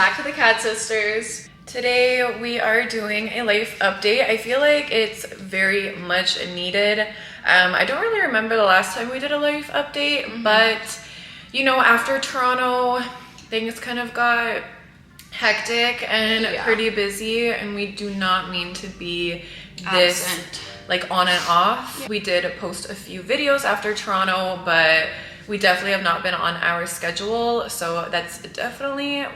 back to the Kadzsisters. Today we are doing a life update. I feel like it's very much needed. I don't really remember the last time we did a life update, but you know, after Toronto, things kind of got hectic and pretty busy, and we do not mean to be this absent, like on and off. We did post a few videos after Toronto, but we definitely have not been on our schedule, so that's definitely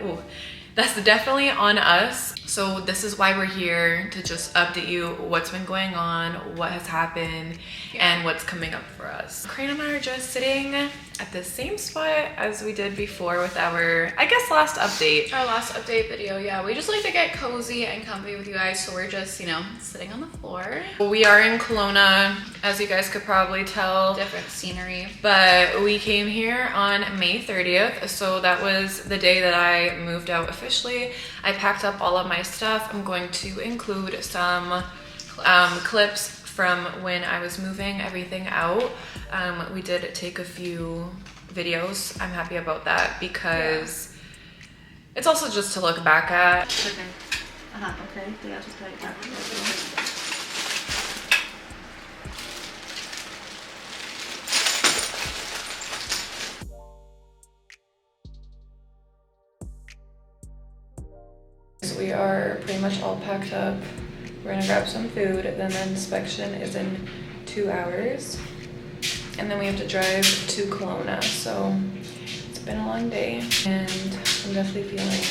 on us. So this is why we're here, to just update you what's been going on, what has happened, and what's coming up for us. Crane and I are just sitting at the same spot as we did before with our, I guess, last update. our last update video. Yeah, we just like to get cozy and comfy with you guys, so we're just, you know, sitting on the floor. We are in Kelowna, as you guys could probably tell. Different scenery. But we came here on May 30th, so that was the day that I moved out officially. I packed up all of my stuff. I'm going to include some clips from when I was moving everything out. We did take a few videos. I'm happy about that because it's also just to look back at. Okay. Okay. Yeah, just like that. So we are pretty much all packed up. We're gonna grab some food, then the inspection is in 2 hours. And then we have to drive to Kelowna, so it's been a long day. And I'm definitely feeling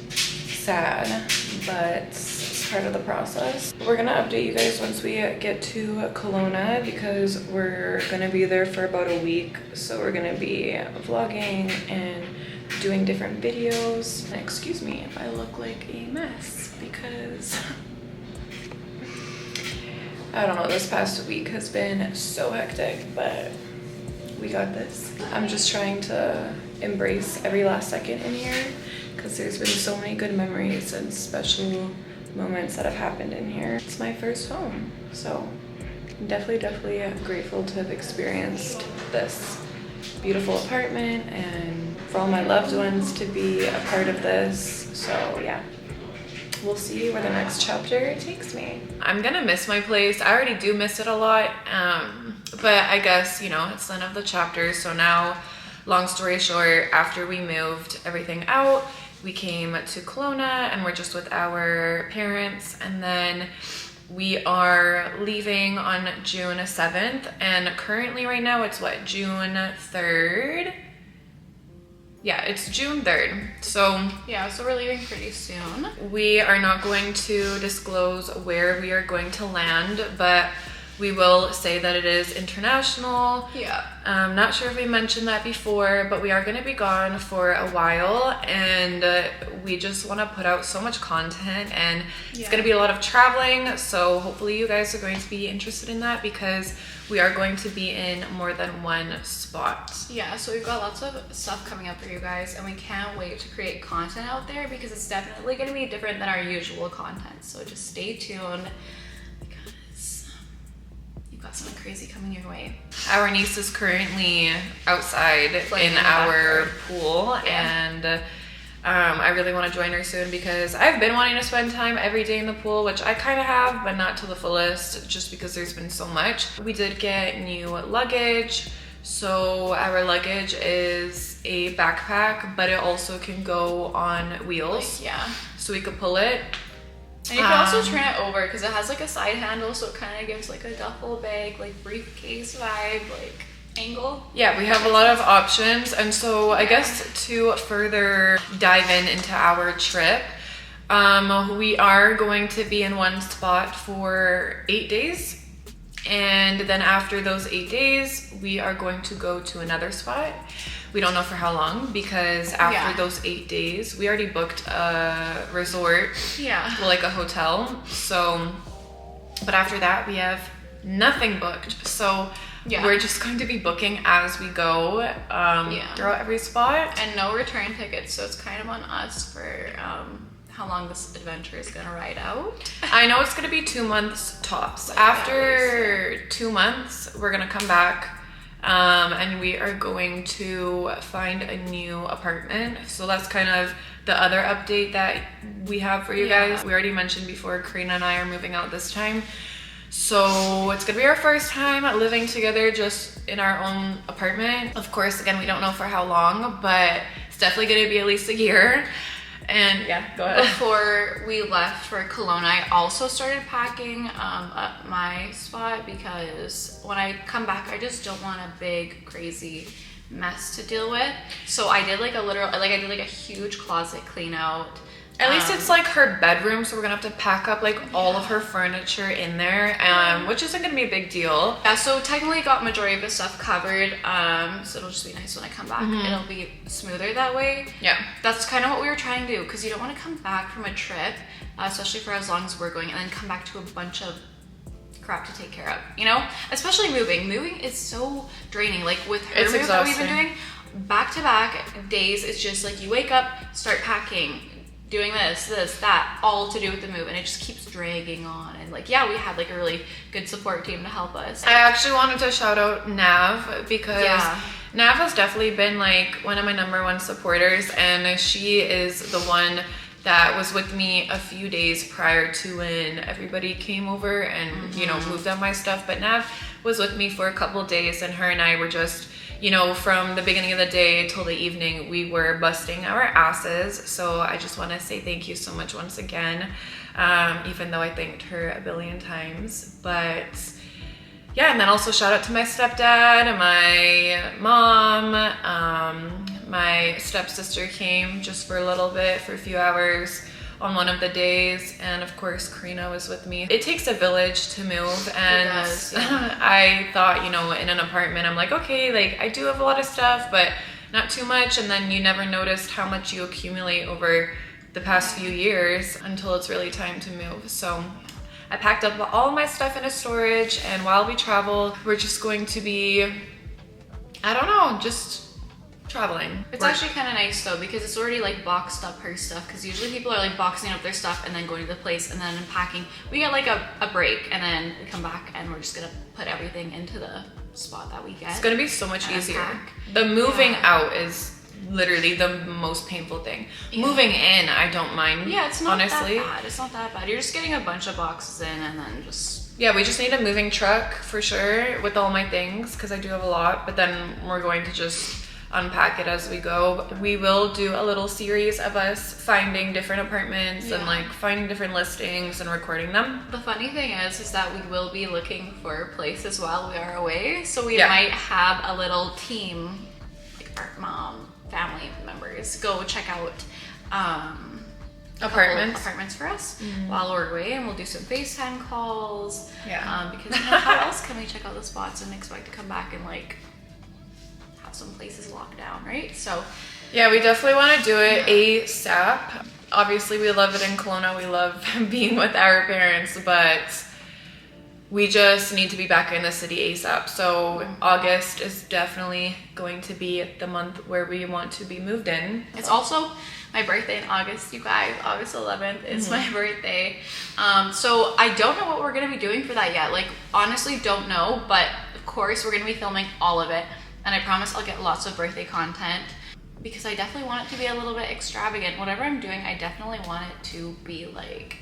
sad, but it's part of the process. We're gonna update you guys once we get to Kelowna, because we're gonna be there for about a week. So we're gonna be vlogging and doing different videos. Excuse me if I look like a mess, because I don't know, this past week has been so hectic, but we got this. I'm just trying to embrace every last second in here, because there's been so many good memories and special moments that have happened in here. It's my first home, so I'm definitely grateful to have experienced this beautiful apartment and for all my loved ones to be a part of this. So yeah, we'll see where the next chapter takes me. I'm gonna miss my place. I already do miss it a lot, but I guess, you know, it's the end of the chapter. So now, long story short, after we moved everything out, we came to Kelowna and we're just with our parents, and then we are leaving on June 7th, and currently right now it's what, June 3rd? Yeah, it's June 3rd. So Yeah, so we're leaving pretty soon. we are not going to disclose where we are going to land, but we will say that it is international. Yeah. I'm not sure if we mentioned that before, but we are going to be gone for a while, and we just want to put out so much content, and it's going to be a lot of traveling. So hopefully you guys are going to be interested in that, because we are going to be in more than one spot. Yeah, so we've got lots of stuff coming up for you guys, and we can't wait to create content out there, because it's definitely going to be different than our usual content. So just stay tuned, because you've got something crazy coming your way. Our niece is currently outside Playing in in the our backyard. pool, and I really want to join her soon, because I've been wanting to spend time every day in the pool, which I kind of have, but not to the fullest, just because there's been so much. We did get new luggage. So our luggage is a backpack, but it also can go on wheels. Like, yeah. So we could pull it. And you can also turn it over, because it has like a side handle, so it kind of gives like a duffel bag, like briefcase vibe, like angle. Yeah, we have a lot of options. And so I guess to further dive into our trip, we are going to be in one spot for 8 days. And then after those 8 days, we are going to go to another spot. We don't know for how long, because after those 8 days, we already booked a resort, like a hotel. So, but after that, we have nothing booked. So we're just going to be booking as we go throughout every spot. And no return tickets, so it's kind of on us for how long this adventure is gonna ride out. I know it's gonna be 2 months tops. After 2 months, we're gonna come back and we are going to find a new apartment. So that's kind of the other update that we have for you guys. We already mentioned before, Karina and I are moving out this time. So it's gonna be our first time living together just in our own apartment. Of course, again, we don't know for how long, but it's definitely gonna be at least a year. And yeah, go ahead. Before we left for Kelowna, I also started packing up my spot because when I come back, I just don't want a big, crazy mess to deal with. So I did like a huge closet clean out. At least it's like her bedroom, so we're gonna have to pack up like all of her furniture in there, which isn't gonna be a big deal. Yeah, so technically got majority of the stuff covered, so it'll just be nice when I come back. It'll be smoother that way. Yeah. That's kind of what we were trying to do, because you don't want to come back from a trip, especially for as long as we're going, and then come back to a bunch of crap to take care of, you know? Especially moving. Moving is so draining. Like with her It's move that we've exhausting. been doing, back-to-back days, it's just like you wake up, start packing, doing this, that, all to do with the move, and it just keeps dragging on. And like, yeah, we had like a really good support team to help us. I actually wanted to shout out Nav because Nav has definitely been like one of my #1 supporters, and she is the one that was with me a few days prior to when everybody came over and you know, moved out my stuff. But Nav was with me for a couple of days, and her and I were just, you know, from the beginning of the day till the evening, we were busting our asses. So I just want to say thank you so much once again, even though I thanked her a billion times. But yeah, and then also shout out to my stepdad, my mom, my stepsister came just for a little bit, for a few hours on one of the days, and of course Karina was with me. It takes a village to move, and It does, yeah. I thought, you know, in an apartment, I'm like, okay, like I do have a lot of stuff, but not too much, and then you never noticed how much you accumulate over the past few years until it's really time to move. So I packed up all of my stuff in a storage, and while we travel, we're just going to be, I don't know, just traveling. It's actually kind of nice though, because it's already like boxed up her stuff, because usually people are like boxing up their stuff and then going to the place and then unpacking. We get like a break, and then we come back and we're just gonna put everything into the spot that we get. It's gonna be so much easier. Unpack. The moving out is literally the most painful thing. Moving in, I don't mind. Yeah, it's not honestly. that bad. It's not that bad. You're just getting a bunch of boxes in, and then just... Yeah, we just need a moving truck for sure with all my things, because I do have a lot, but then we're going to just unpack it as we go. We will do a little series of us finding different apartments and like finding different listings and recording them. The funny thing is that we will be looking for places while we are away, so we might have a little team, like our mom, family members, go check out apartments for us while we're away, and we'll do some FaceTime calls. Because you know, how else can we check out the spots and expect to come back and like have some places locked down, right? So yeah, we definitely want to do it ASAP. Obviously we love it in Kelowna, we love being with our parents, but we just need to be back in the city ASAP. So August is definitely going to be the month where we want to be moved in. It's also my birthday in August, you guys. August 11th is my birthday. So I don't know what we're gonna be doing for that yet. Like, honestly, don't know, but of course we're gonna be filming all of it. And I promise I'll get lots of birthday content, because I definitely want it to be a little bit extravagant. Whatever I'm doing, I definitely want it to be like,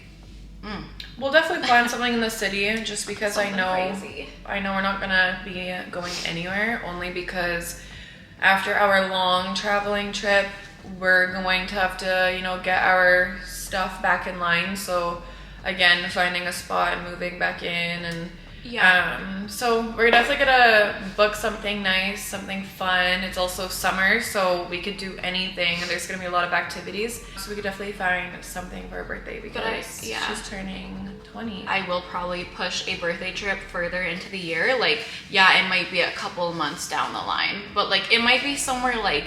We'll definitely plan something in the city, just because I know crazy. we're not gonna be going anywhere, only because after our long traveling trip, we're going to have to, you know, get our stuff back in line. So again, finding a spot and moving back in, and so we're definitely gonna book something nice, something fun. It's also summer, so we could do anything. There's gonna be a lot of activities, so we could definitely find something for her birthday, because she's turning 20. I will probably push a birthday trip further into the year. Like, yeah, it might be a couple months down the line, but like it might be somewhere like,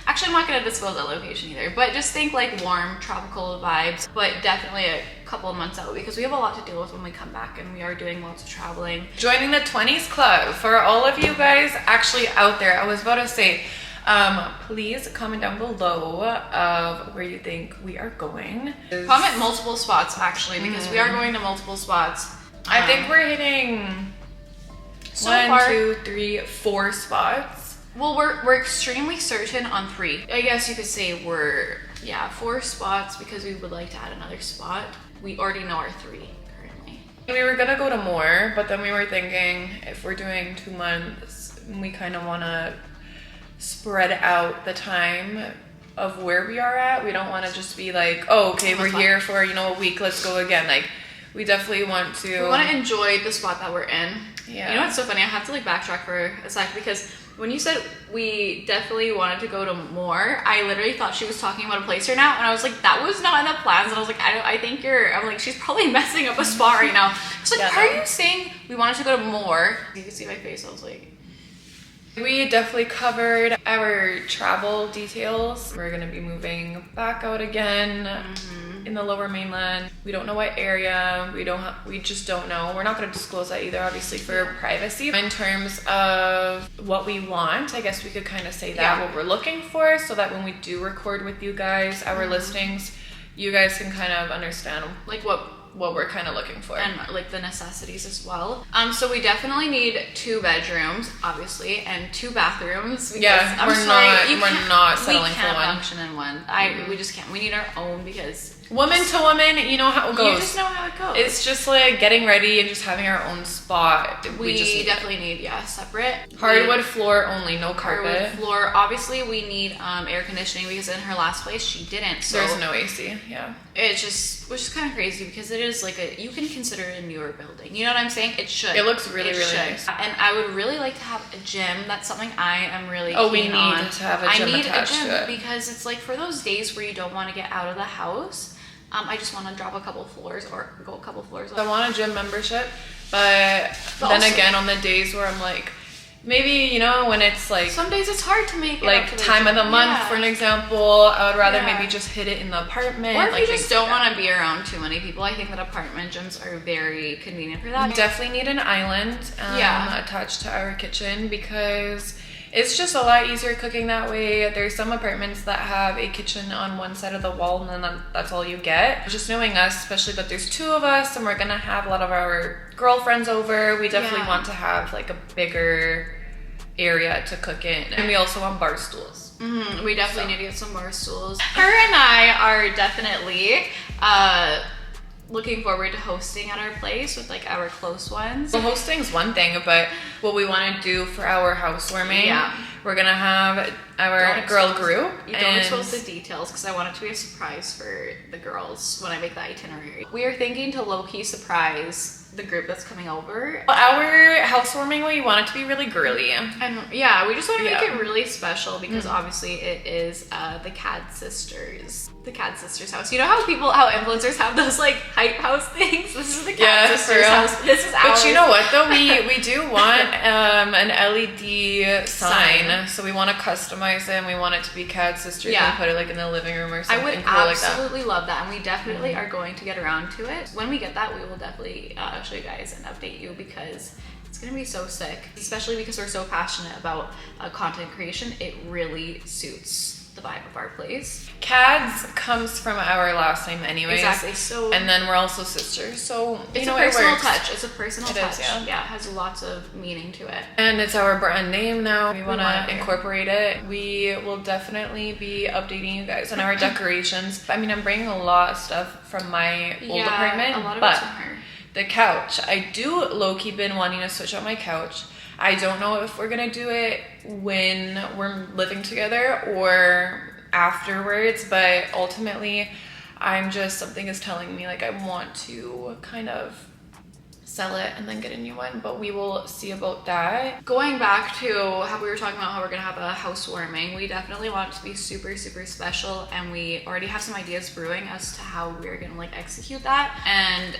actually I'm not gonna disclose that location either, but just think like warm tropical vibes, but definitely a couple of months out, because we have a lot to deal with when we come back, and we are doing lots of traveling. Joining the 20s club. For all of you guys actually out there, I was about to say, please comment down below of where you think we are going. Comment multiple spots actually, because we are going to multiple spots. I think we're hitting so 1, far, 2, 3, 4 spots. Well, we're extremely certain on 3. I guess you could say we're Yeah, 4 spots because we would like to add another spot. We already know our 3 currently. We were gonna go to more, but then we were thinking if we're doing 2 months, we kind of want to spread out the time of where we are at. We don't want to just be like, oh, okay, we're here for, you know, a week, let's go again. Like, we definitely want to... We want to enjoy the spot that we're in. Yeah. You know what's so funny? I have to like backtrack for a sec because when you said we definitely wanted to go to more, I literally thought she was talking about a place right now, and I was like, that was not in the plans. And I was like, I think I'm like, she's probably messing up a spot right now. It's like, are you saying we wanted to go to more? You can see my face. I was like... We definitely covered our travel details. We're gonna be moving back out again in the Lower Mainland. We don't know what area. We just don't know. We're not gonna disclose that either, obviously, for privacy. In terms of what we want, I guess we could kind of say that what we're looking for, so that when we do record with you guys our listings, you guys can kind of understand like what we're kind of looking for, and like the necessities as well. So we definitely need 2 bedrooms, obviously, and 2 bathrooms. Yeah, we're not settling we can't for one. function in one. We just can't. We need our own because woman to woman, you know how it goes. You just know how it goes. It's just like getting ready and just having our own spot. We just definitely need separate hardwood floor only, no carpet. Hardwood floor. Obviously, we need air conditioning because in her last place she didn't. So there's no AC. Yeah. It's just, which is kind of crazy because it is like you can consider it a newer building. You know what I'm saying? It should. It looks really nice. And I would really like to have a gym. That's something I am really we keen on. need to have a gym attached to it. Because it's like for those days where you don't want to get out of the house. I just want to drop a couple floors or go a couple floors up. I want a gym membership, but then also, again, on the days where I'm like, maybe, you know, when it's like... Some days it's hard to make it like up to time of the month, for an example. I would rather maybe just hit it in the apartment. Or if you just don't want to be around too many people, I think that apartment gyms are very convenient for that. We definitely need an island attached to our kitchen because... it's just a lot easier cooking that way. There's some apartments that have a kitchen on one side of the wall and then that's all you get. Just knowing us, especially that there's 2 of us and we're gonna have a lot of our girlfriends over, we definitely want to have like a bigger area to cook in. And we also want bar stools. We definitely need to get some bar stools. Her and I are definitely looking forward to hosting at our place with like our close ones. Well, hosting's one thing, but what we want to do for our housewarming, we're gonna have our girl group. You don't expose the details because I want it to be a surprise for the girls when I make the itinerary. We are thinking to low-key surprise the group that's coming over. Our housewarming, we want it to be really girly. And yeah, we just want to make it really special because obviously it is the Kadzsisters. The Kadzsisters house. You know how influencers have those like hype house things? This is the Kadzsisters house. This is ours. But you know what though? We do want an LED sign. So we want to customize it and we want it to be Kadzsisters and put it like in the living room or something. I would absolutely love that. And we definitely are going to get around to it. When we get that, we will definitely show you guys and update you because it's gonna be so sick, especially because we're so passionate about content creation. It really suits the vibe of our place. Kads comes from our last name anyways. Exactly. So and then we're also sisters. So it's a personal touch. It's a personal touch. Is, yeah, it has lots of meaning to it. And it's our brand name now. We want to incorporate it. We will definitely be updating you guys on our decorations. I mean, I'm bringing a lot of stuff from my old apartment, a lot of but it's from her. The couch, I do low-key been wanting to switch out my couch. I don't know if we're gonna do it when we're living together or afterwards, but ultimately something is telling me like I want to kind of sell it and then get a new one, but we will see about that. Going back to how we were talking about how we're gonna have a housewarming, we definitely want it to be super, super special, and we already have some ideas brewing as to how we're gonna like execute that. And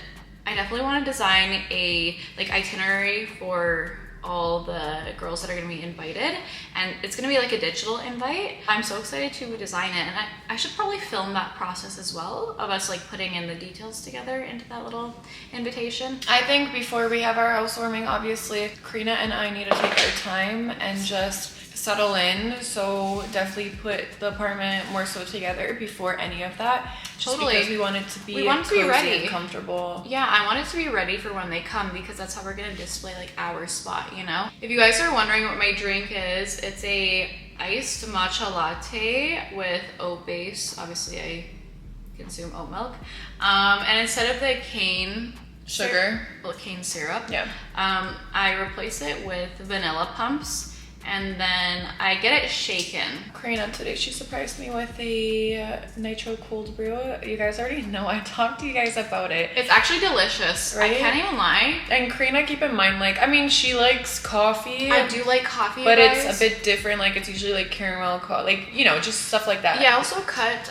I definitely want to design a like itinerary for all the girls that are going to be invited, and it's going to be like a digital invite. I'm so excited to design it, and I should probably film that process as well of us like putting in the details together into that little invitation. I think before we have our housewarming, obviously Karina and I need to take our time and just settle in, so definitely put the apartment more so together before any of that. Just because we want it to be ready and comfortable. Yeah, I want it to be ready for when they come because that's how we're gonna display like our spot, you know? If you guys are wondering what my drink is, it's a iced matcha latte with oat base. Obviously, I consume oat milk. And instead of the cane sugar, cane syrup, yeah, I replace it with vanilla pumps. And then I get it shaken. Karina today, she surprised me with a nitro cold brew. You guys already know, I talked to you guys about it. It's actually delicious. Right? I can't even lie. And Karina, keep in mind, like, I mean, she likes coffee. I do like coffee, but it's a bit different. Like, it's usually like caramel, like, you know, just stuff like that. Yeah, I also cut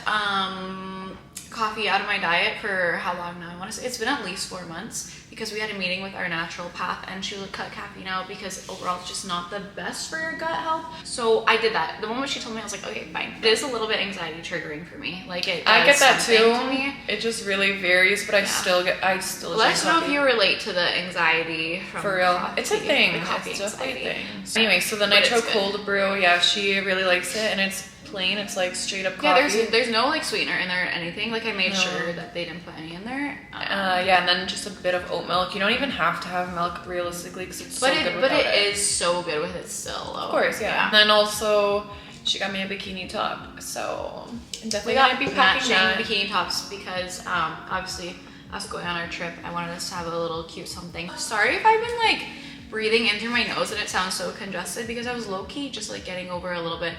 coffee out of my diet for how long now? I want to say it's been at least 4 months, because we had a meeting with our naturopath and she would cut caffeine out because overall it's just not the best for your gut health. So I did that. The moment she told me, I was like, okay, fine. It is a little bit anxiety triggering for me. Like, it I get that too. To me. It just really varies, but I still Let us know if you relate to the anxiety from for real. coffee. It's a thing. The coffee it's anxiety. Definitely a thing. Anyway, so the nitro cold brew, yeah, she really likes it, and it's plain. It's like straight up coffee. Yeah, there's no like sweetener in there or anything. Like, I made sure that they didn't put any in there. Yeah, and then just a bit of oat milk. You don't even have to have milk realistically, because it's so good without it. But it is so good with it still, though. Of course, yeah. And then also, she got me a bikini top, so I'm definitely gonna be packing matching bikini tops because obviously us going on our trip, I wanted us to have a little cute something. Sorry if I've been like breathing in through my nose and it sounds so congested, because I was low-key just like getting over a little bit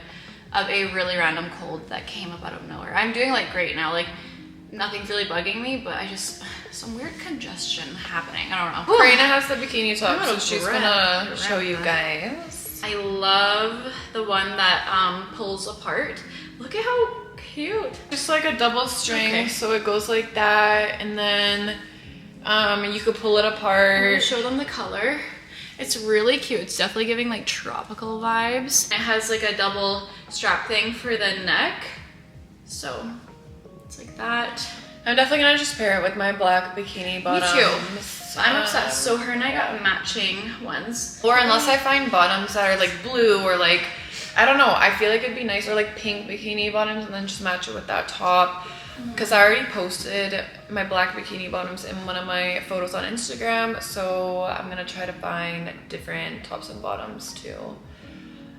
of a really random cold that came up out of nowhere. I'm doing like great now, like nothing's really bugging me, but I just, some weird congestion happening. I don't know. Karina has the bikini top, so she's gonna show you guys. I love the one that pulls apart. Look at how cute. Just like a double string, so it goes like that, and then you could pull it apart. I'll show them the color. It's really cute. It's definitely giving like tropical vibes. It has like a double strap thing for the neck. So it's like that. I'm definitely gonna just pair it with my black bikini bottoms. Me too. I'm obsessed. So her and I got matching ones. Or unless I find bottoms that are like blue or like, I don't know, I feel like it'd be nice, or like pink bikini bottoms, and then just match it with that top. Because I already posted my black bikini bottoms in one of my photos on Instagram, so I'm gonna try to find different tops and bottoms to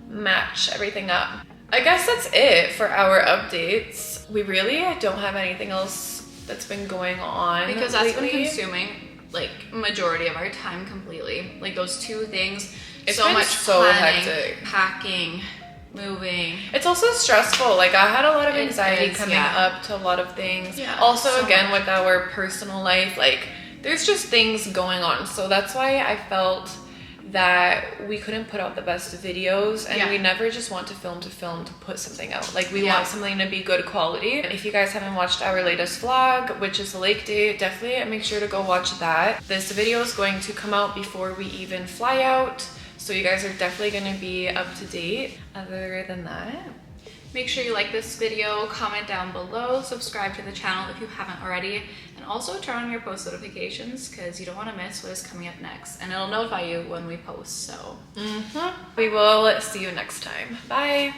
match everything up. I guess that's it for our updates. We really don't have anything else that's been going on because that's lately. been consuming like majority of our time completely. Like those two things. It's so been much so planning, hectic. packing, moving. It's also stressful. Like, I had a lot of anxiety coming up to a lot of things. Yeah, also, so again, much. with our personal life, like, there's just things going on. So that's why I felt that we couldn't put out the best videos, and we never just want to film to put something out. Like, we want something to be good quality. If you guys haven't watched our latest vlog, which is the lake day, definitely make sure to go watch that. This video is going to come out before we even fly out, so you guys are definitely going to be up to date. Other than that, make sure you like this video, comment down below, subscribe to the channel if you haven't already, and also turn on your post notifications because you don't want to miss what is coming up next, and it'll notify you when we post. So we will see you next time. Bye.